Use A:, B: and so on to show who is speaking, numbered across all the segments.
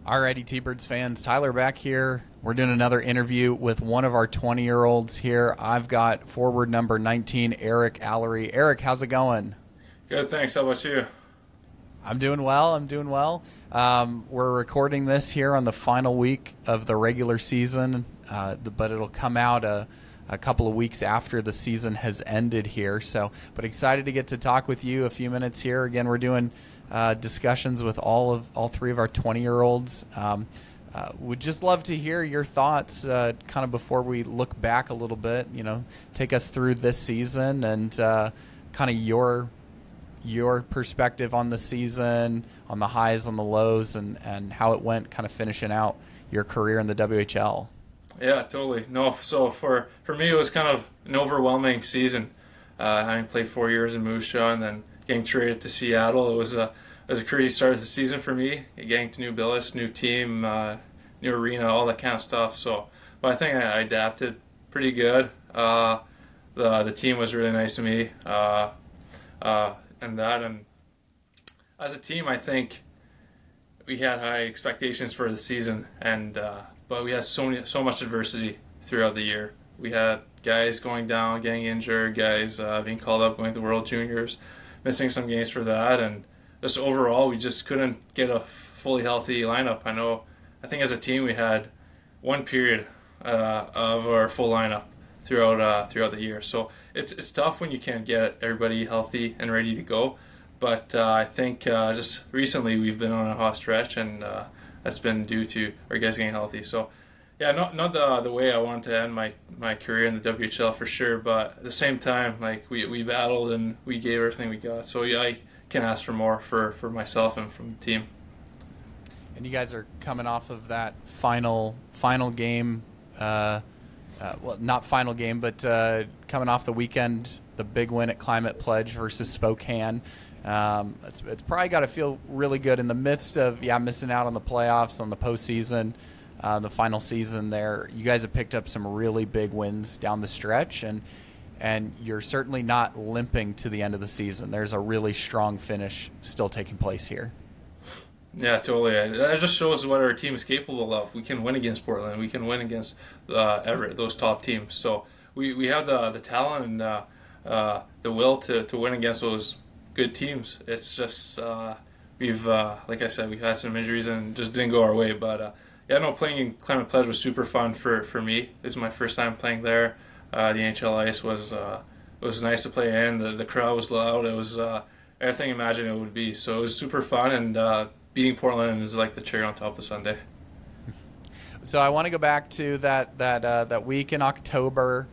A: Alrighty, T-Birds fans, Tyler back here. We're doing another interview with one of our 20-year-olds here. I've got forward number 19, Eric Alarie. Eric, how's it going?
B: Good, thanks. How about you?
A: I'm doing well. We're recording this here on the final week of the regular season, but it'll come out a couple of weeks after the season has ended here. But excited to get to talk with you a few minutes here. Again, we're doing discussions with all three of our 20-year-olds. Would just love to hear your thoughts, kind of before we look back a little bit. Take us through this season and kind of your perspective on the season, on the highs, on the lows, and how it went, kind of finishing out your career in the WHL.
B: Yeah, totally. No, so for me, it was kind of an overwhelming season. Having played 4 years in Moose Jaw and then getting traded to Seattle, it was a crazy start of the season for me. Getting to new Billis, new team, new arena, all that kind of stuff. But I think I adapted pretty good. The team was really nice to me, and as a team, I think we had high expectations for the season, and but we had so much adversity throughout the year. We had guys going down, getting injured, guys being called up, going to the World Juniors, missing some games for that, and just overall, we just couldn't get a fully healthy lineup. I think as a team, we had one period of our full lineup throughout the year. So it's tough when you can't get everybody healthy and ready to go. But I think just recently we've been on a hot stretch, and that's been due to our guys getting healthy. So yeah, not the way I wanted to end my career in the WHL for sure. But at the same time, like we battled and we gave everything we got. So yeah, I can ask for more for myself and from the team.
A: And you guys are coming off of that final game. Well, not final game, but coming off the weekend, the big win at Climate Pledge versus Spokane. It's probably got to feel really good in the midst of missing out on the playoffs, on the postseason, the final season there. You guys have picked up some really big wins down the stretch, and you're certainly not limping to the end of the season. There's a really strong finish still taking place here.
B: Yeah, totally. That just shows what our team is capable of. We can win against Portland. We can win against Everett, those top teams. So we have the talent and the will to win against those good teams. It's just we've like I said, we've had some injuries and just didn't go our way. But playing in Climate Pledge was super fun for me. This is my first time playing there. The NHL ice was nice to play in. The crowd was loud. It was everything I imagined it would be. So it was super fun, and beating Portland is like the cherry on top of the sundae.
A: So I want to go back to that week in October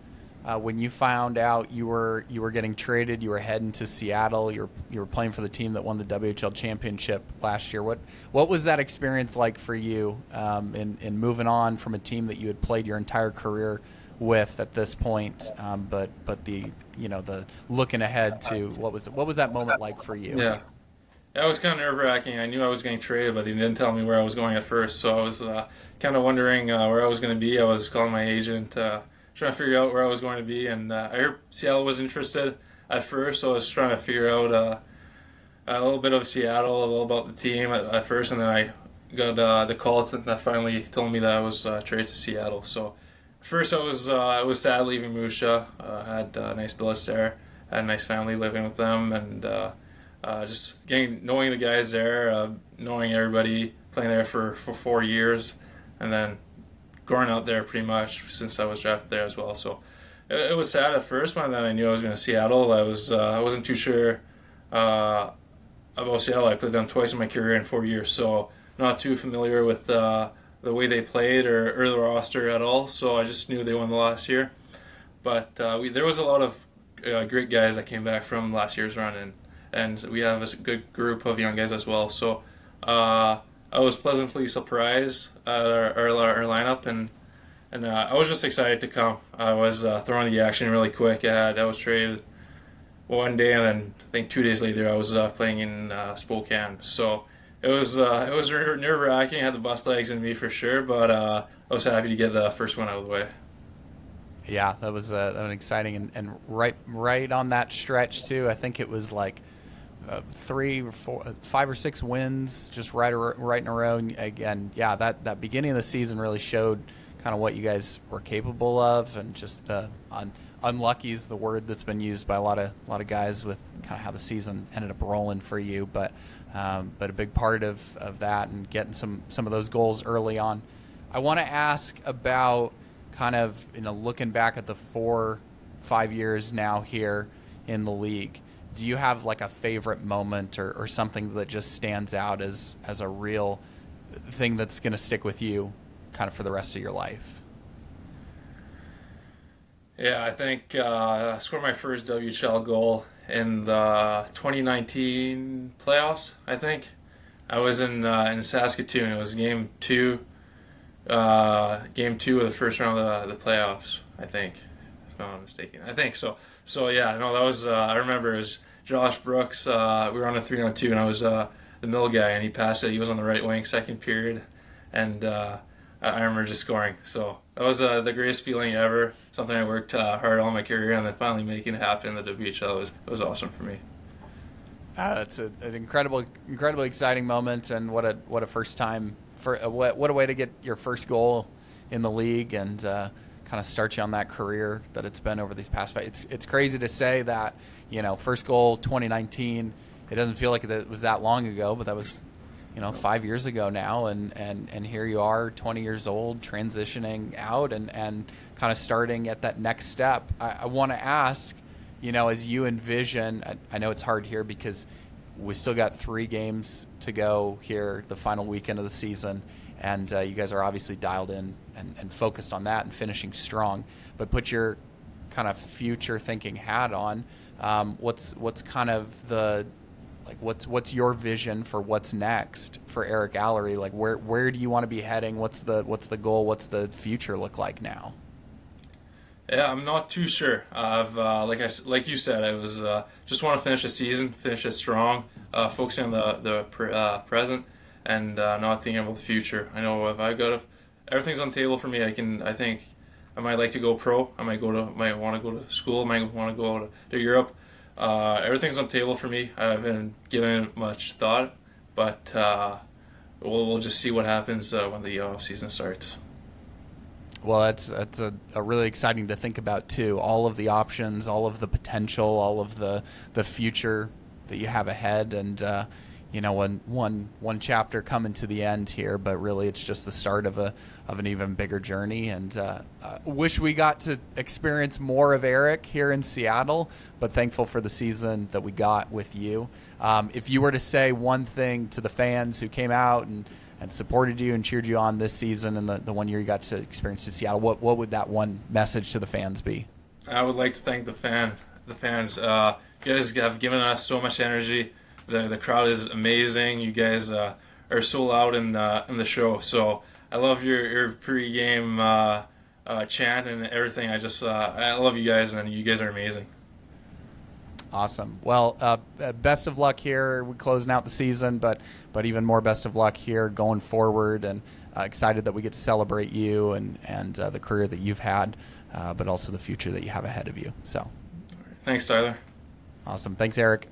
A: when you found out you were getting traded. You were heading to Seattle. You were playing for the team that won the WHL championship last year. What was that experience like for you in moving on from a team that you had played your entire career with at this point, but the looking ahead to what was that moment like for you?
B: Yeah. It was kind of nerve-wracking. I knew I was getting traded, but they didn't tell me where I was going at first. So I was kind of wondering where I was going to be. I was calling my agent, trying to figure out where I was going to be. And I heard Seattle was interested at first, so I was trying to figure out a little bit of Seattle, a little about the team at first. And then I got the call that finally told me that I was traded to Seattle. So at first I was sad leaving Moose Jaw. I had a nice billet there. I had a nice family living with them, and just knowing the guys there, knowing everybody, playing there for 4 years, and then growing out there pretty much since I was drafted there as well. So it was sad at first, but then I knew I was going to Seattle. I wasn't too sure about Seattle. I played them twice in my career in 4 years, so not too familiar with the way they played or the roster at all. So I just knew they won the last year. But there was a lot of great guys that came back from last year's run, and we have a good group of young guys as well. So I was pleasantly surprised at our lineup, and I was just excited to come. I was throwing the action really quick. I was traded one day, and then I think 2 days later I was playing in Spokane. So it was nerve-wracking. I had the bus legs in me for sure, but I was happy to get the first one out of the way.
A: Yeah, that was an exciting and right on that stretch too. I think it was like three or four, 5 or 6 wins just right in a row. And again, yeah, that beginning of the season really showed kind of what you guys were capable of, and just the unlucky is the word that's been used by a lot of guys with kind of how the season ended up rolling for you. But a big part of that and getting some of those goals early on. I want to ask about kind of, looking back at the 4-5 years now here in the league. Do you have like a favorite moment or something that just stands out as a real thing that's going to stick with you kind of for the rest of your life?
B: Yeah, I think I scored my first WHL goal in the 2019 playoffs. I think I was in Saskatoon. It was game two of the first round of the playoffs. I think, if I'm not mistaken. I think so. So yeah, no, that was I remember it was Josh Brooks. We were on a 3-on-2, and I was the middle guy, and he passed it. He was on the right wing, second period, and I remember just scoring. So that was the greatest feeling ever. Something I worked hard all my career, and then finally making it happen in the WHL was awesome for me.
A: That's an incredibly exciting moment, and what a first time for what a way to get your first goal in the league, and kind of start you on that career that it's been over these past 5. It's crazy to say that, first goal 2019. It doesn't feel like it was that long ago, but that was 5 years ago now, and here you are, 20 years old, transitioning out and kind of starting at that next step. I want to ask, as you envision, I know it's hard here because we still got 3 games to go here, the final weekend of the season, and you guys are obviously dialed in and focused on that and finishing strong. But put your kind of future thinking hat on. What's kind of the what's your vision for what's next for Eric Alarie? Like where do you want to be heading? What's the goal? What's the future look like now?
B: Yeah, I'm not too sure. I've like you said, I was just want to finish the season, finish it strong, focusing on the present, and not thinking about the future. I know if everything's on the table for me. I think I might like to go pro. I might want to go to school. I might want to go to Europe. Everything's on the table for me. I haven't given it much thought, but we'll just see what happens when the off season starts.
A: Well, that's a really exciting to think about too. All of the options, all of the potential, all of the future that you have ahead, and one chapter coming to the end here, but really it's just the start of an even bigger journey. And wish we got to experience more of Eric here in Seattle, but thankful for the season that we got with you. If you were to say one thing to the fans who came out and supported you and cheered you on this season and the 1 year you got to experience in Seattle, what would that one message to the fans be?
B: I would like to thank the fans. You guys have given us so much energy. The crowd is amazing. You guys are so loud in the show. So I love your pregame chant and everything. I love you guys, and you guys are amazing.
A: Awesome. Well, best of luck here. We're closing out the season, but even more best of luck here going forward, and excited that we get to celebrate you and the career that you've had, but also the future that you have ahead of you. So,
B: Thanks, Tyler.
A: Awesome. Thanks, Eric.